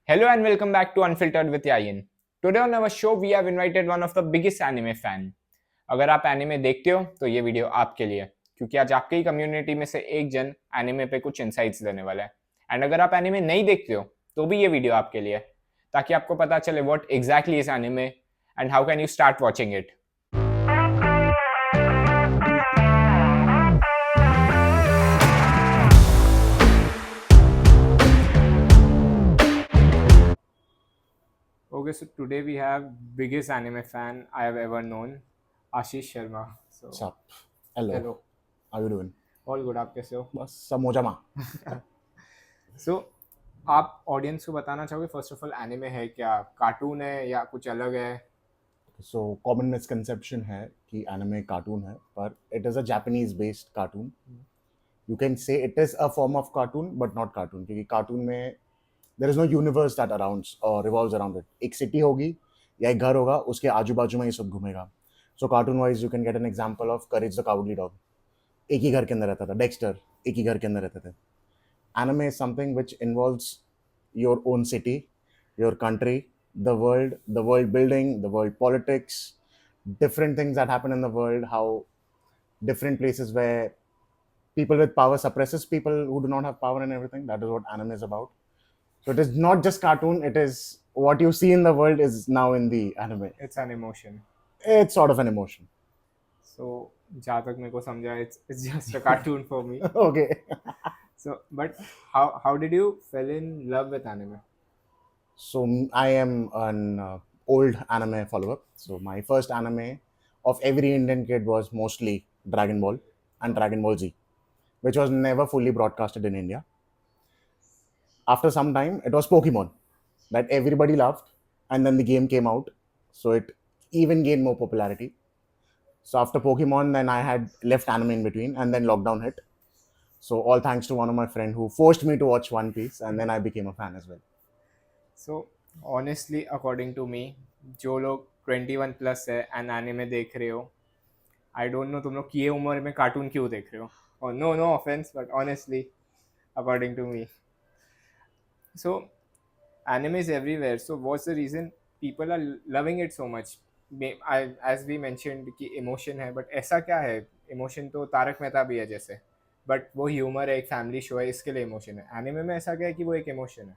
Hello and welcome back to Unfiltered with Yayin. Today on our show we have invited one of the biggest anime fan. अगर आप anime देखते हो तो ये video आपके लिए क्योंकि आज आपके ही कम्युनिटी में से एक जन एनिमे पे कुछ इनसाइट्स देने वाला है एंड अगर आप एनिमे नहीं देखते हो तो भी ये वीडियो आपके लिए ताकि आपको पता चले what exactly is anime and how can you start watching it. Okay, so today we have biggest anime fan I have ever known, Ashish Sharma. So, What's up? Hello. hello, How you doing? all good. आप कैसे हो? बस सब मोजामा. So, आप audience को बताना चाहोगे first of all anime है क्या, कार्टून है या कुछ अलग है? So common misconception है कि anime cartoon है, पर it is a Japanese based cartoon. You can say it is a form of cartoon, but not cartoon. क्योंकि cartoon में there is no universe that surrounds or revolves around it. एक city होगी या एक घर होगा, उसके आजू बाजू में ये सब घूमेगा. So cartoon wise you can get an example of Courage the Cowardly Dog. एक ही घर के अंदर रहता था. Dexter एक ही घर के अंदर रहते थे. Anime is something which involves your own city, your country, the world building, the world politics, different things that happen in the world, how different places where people with power suppresses people who do not have power and everything. That is what anime is about. So it is not just cartoon, it is what you see in the world is now in the anime. It's an emotion. It's sort of an emotion. So, जहाँ तक मेरे को समझा, it's just a cartoon for me. Okay. So, but how did you fell in love with anime? So I am an old anime follower. So my first anime of every Indian kid was mostly Dragon Ball and Dragon Ball Z, which was never fully broadcasted in India. After some time, it was Pokemon that everybody loved, and then the game came out, so it even gained more popularity. So after Pokemon, then I had left anime in between, and then lockdown hit. So all thanks to one of my friend who forced me to watch One Piece, and then I became a fan as well. So honestly, according to me, जो लोग 21 plus है and anime देख रहे हो, I don't know तुम लोग किए उम्र में कार्टून क्यों देख रहे हो. और no offence but honestly according to me, so anime is everywhere. So what's the reason people are loving it so much? As we mentioned कि इमोशन है, बट ऐसा क्या है? इमोशन तो तारक मेहता भी है जैसे, बट वो ह्यूमर है, एक फैमिली शो है, इसके लिए इमोशन है. एनिमे में ऐसा क्या है कि वो एक इमोशन है?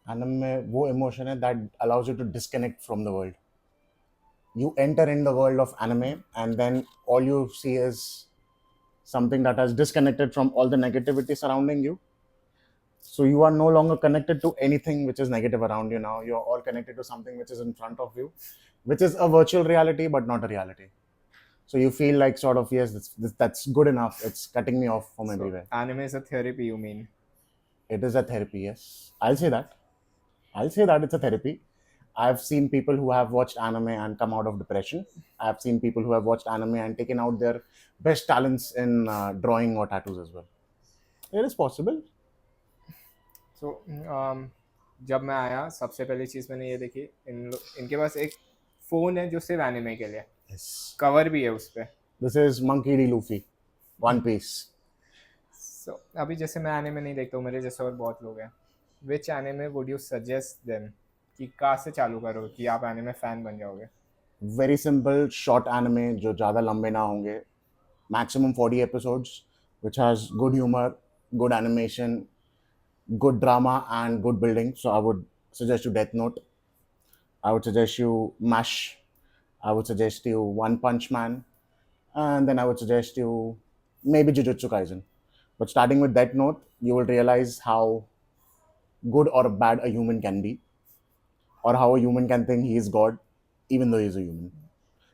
Anime में वो emotion है that allows you to disconnect from the world. You enter in the world of anime and then all you see is something that has disconnected from all the negativity surrounding you. So you are no longer connected to anything which is negative around you now. You're all connected to something which is in front of you, which is a virtual reality but not a reality. So you feel like sort of, yes, that's good enough. It's cutting me off from everywhere. Anime is a therapy, you mean? It is a therapy, yes. I'll say that it's a therapy. I've seen people who have watched anime and come out of depression. I've seen people who have watched anime and taken out their best talents in drawing or tattoos as well. It is possible. So, जब मैं आया सबसे पहली चीज़ मैंने ये देखी, इनके पास एक फ़ोन है जो सिर्फ एनिमे के लिए. Yes. कवर भी है उस पर. This is Monkey D. Luffy, One Piece. So, अभी जैसे मैं एनिमे नहीं देखता हूँ, मेरे जैसे और बहुत लोग हैं. Which anime would you suggest them कि कहाँ से चालू करो कि आप एनिमे फैन बन जाओगे? Very simple, short anime जो ज़्यादा लंबे ना होंगे. Maximum 40 episodes, which has good humor, good animation, good drama and good building. So I would suggest you Death Note. I would suggest you MASH. I would suggest you One Punch Man. And then I would suggest you maybe Jujutsu Kaisen. But starting with Death Note, you will realize how good or bad a human can be, or how a human can think he is God, even though he is a human.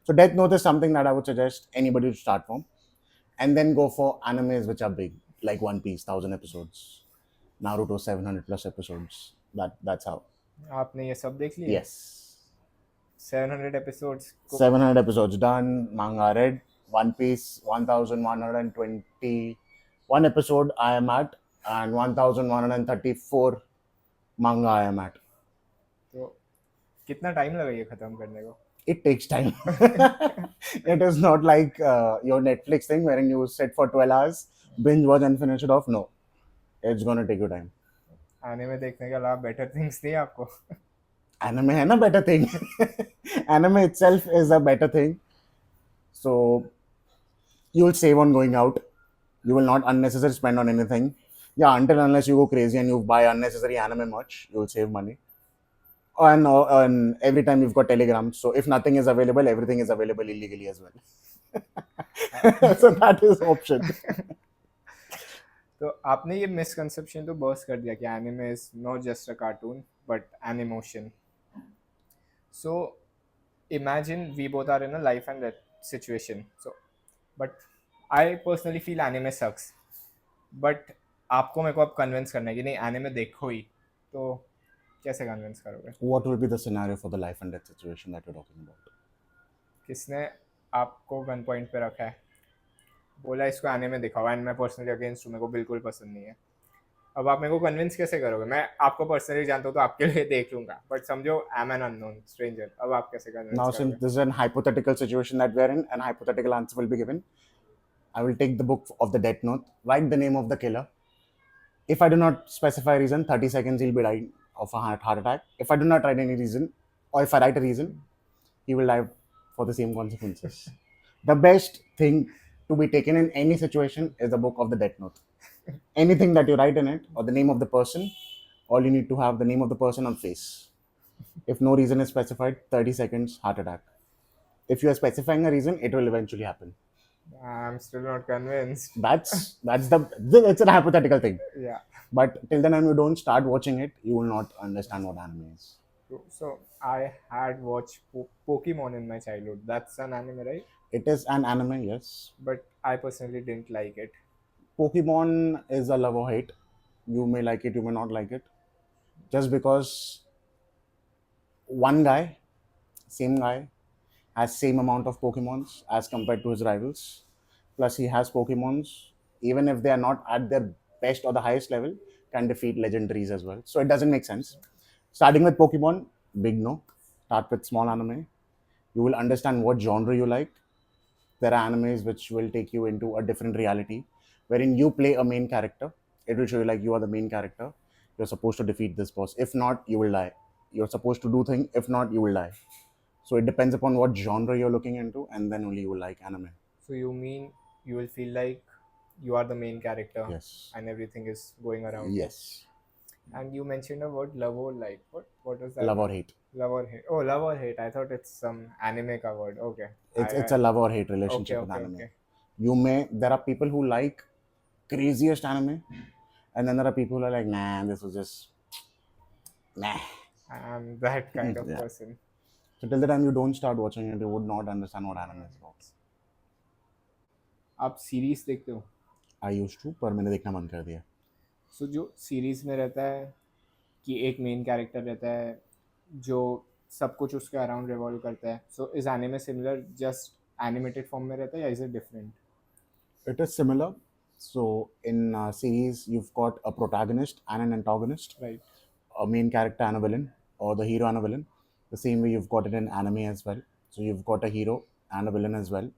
So Death Note is something that I would suggest anybody to start from. And then go for animes which are big, like One Piece, 1000 episodes. Naruto, 700 plus episodes. That's how. आपने ये सब देख लिया? Yes. 700 episodes. 700 episodes done, manga read, One Piece, 1121 episode I am at, and 1134 manga I am at. तो कितना time लगा ये खत्म करने को? It takes time. It is not like your Netflix thing wherein you sit for 12 hours, binge watch and finish it off. No, it's going to take you time. Anime देखने के अलावा बेटर थिंग्स नहीं है आपको? Anime है ना better thing. Anime itself is a better thing. So you will save on going out. You will not unnecessarily spend on anything. Yeah, until unless you go crazy and you buy unnecessary anime merch, you will save money. And every time you've got Telegram, so if nothing is available, everything is available illegally as well. So that is option. तो आपने ये misconception तो burst कर दिया कि anime is not just a cartoon but an emotion. So imagine we both are in a life and death situation. So, but I personally feel anime sucks. But आपको मेरे को अब कन्विंस करना है कि नहीं एनिमे देखो ही, तो कैसे कन्विंस करोगे? What will be the scenario for the life and death situation that you're talking about? किसने आपको गन पॉइंट पे रखा है, बोला इसको एनिमे दिखाओ, एंड मैं पर्सनली अगेंस्ट हूँ, मेरे को बिल्कुल पसंद नहीं है. अब आप मेरे को कन्विंस कैसे करोगे? मैं आपको पर्सनली जानता हूँ तो आपके लिए देख लूंगा, बट समझो I am an unknown stranger, अब आप कैसे Now, कन्विंस since करोगे? this is an hypothetical situation that we're in, an hypothetical answer will be given. I will take the book of the Death Note, write the name of the killer. If I do not specify reason, 30 seconds he'll be dying of a heart attack. If I do not write any reason, or if I write a reason, he will die for the same consequences. The best thing to be taken in any situation is the book of the Death Note. Anything that you write in it, or the name of the person, all you need to have the name of the person on face. If no reason is specified, 30 seconds, heart attack. If you are specifying a reason, it will eventually happen. I'm still not convinced. It's a hypothetical thing. Yeah. But till the time you don't start watching it, you will not understand what anime is. So I had watched Pokemon in my childhood. That's an anime, right? It is an anime, yes. But I personally didn't like it. Pokemon is a love or hate. You may like it, you may not like it. Just because one guy, same guy, has same amount of Pokemons as compared to his rivals. Plus, he has Pokemons, even if they are not at their best or the highest level, can defeat legendaries as well. So it doesn't make sense. Starting with Pokemon, big no. Start with small anime. You will understand what genre you like. There are animes which will take you into a different reality, wherein you play a main character. It will show you like you are the main character. You're supposed to defeat this boss. If not, you will die. You're supposed to do thing. If not, you will die. So it depends upon what genre you're looking into, and then only you will like anime. So you mean you will feel like you are the main character, Yes. and everything is going around. Yes. And you mentioned a word, love or like. What was that? Love or hate. Love or hate. Oh, love or hate. I thought it's some anime ka word. Okay. It's a love or hate relationship with anime. Okay. There are people who like craziest anime, and then there are people who are like, nah, this was just nah. I'm that kind of Yeah. person. So till the time you don't start watching it, you would not understand what anime is about. आप series देखते हो? I used to, पर मैंने देखना बंद कर दिया. सो जो सीरीज में रहता है कि एक मेन कैरेक्टर रहता है जो सब कुछ उसके अराउंड रिवॉल्व करता है, so is anime similar, just animated form में रहता है, या is it different? It is similar. So in series, you've got a protagonist and an antagonist, right. a main character and a villain, or the hero and a villain. The same way you've got it in anime as well. So you've got a hero and a villain as well.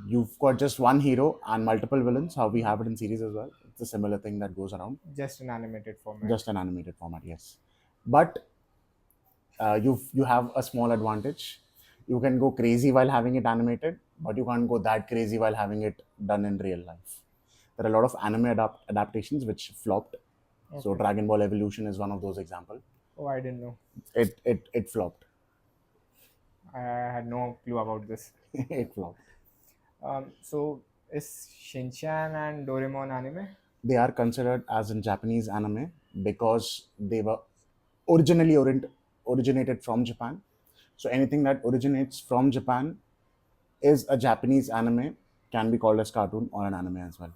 You've got just one hero and multiple villains, how we have it in series as well. It's a similar thing that goes around. Just an animated format. Just an animated format, yes. But you have a small advantage. You can go crazy while having it animated, but you can't go that crazy while having it done in real life. There are a lot of anime adaptations which flopped. So Okay. Dragon Ball Evolution is one of those examples. Oh, I didn't know. It flopped. I had no clue about this. It flopped. So is Shinchan and Doraemon anime? They are considered as in Japanese anime because they were originally originated from Japan. So anything that originates from Japan is a Japanese anime, can be called as cartoon or an anime as well.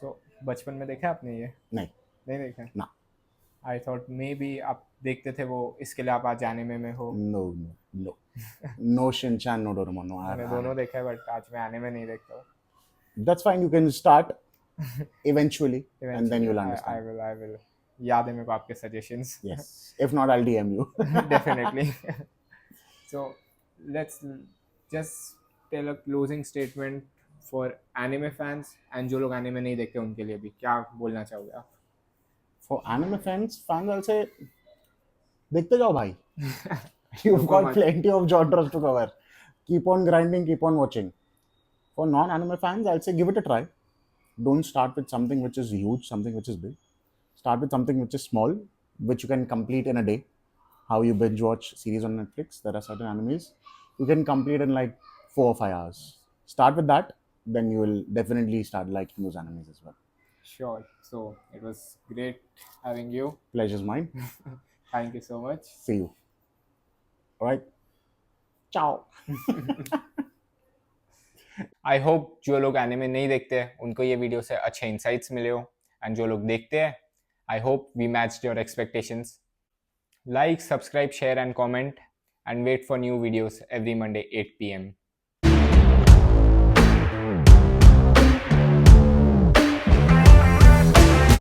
So बचपन में देखा आपने ये? नहीं. नहीं देखा? ना. I thought maybe आप देखते थे वो, इसके लिए आप आज एनिमे में हो. No Shinchan, no Doraemon, no. मैंने दोनों देखा है, बट आज मैं एनिमे नहीं देखता हूँ. That's fine. You can start eventually, and then you'll understand. I will. याद है मेरे को आपके suggestions. Yes. If not, I'll DM you. Definitely. So let's just tell a closing statement for anime fans, and जो लोग anime नहीं देखते उनके लिए भी क्या बोलना चाहोगे आप? For anime fans I'll say देखते जाओ भाई. You've रुको got मत. plenty of genres to cover. Keep on grinding, keep on watching. For non-anime fans, I'll say give it a try. Don't start with something which is huge, something which is big. Start with something which is small, which you can complete in a day. How you binge watch series on Netflix. There are certain animes you can complete in like 4 or 5 hours. Start with that, then you will definitely start liking those animes as well. Sure. So it was great having you. Pleasure's mine. Thank you so much. See you. All right. Ciao. I hope जो लोग anime नहीं देखते हैं उनको ये video से अच्छे insights मिले हो, एंड जो लोग देखते हैं I hope we matched your expectations. Like, subscribe, share and comment, and wait for new videos every Monday 8 p.m.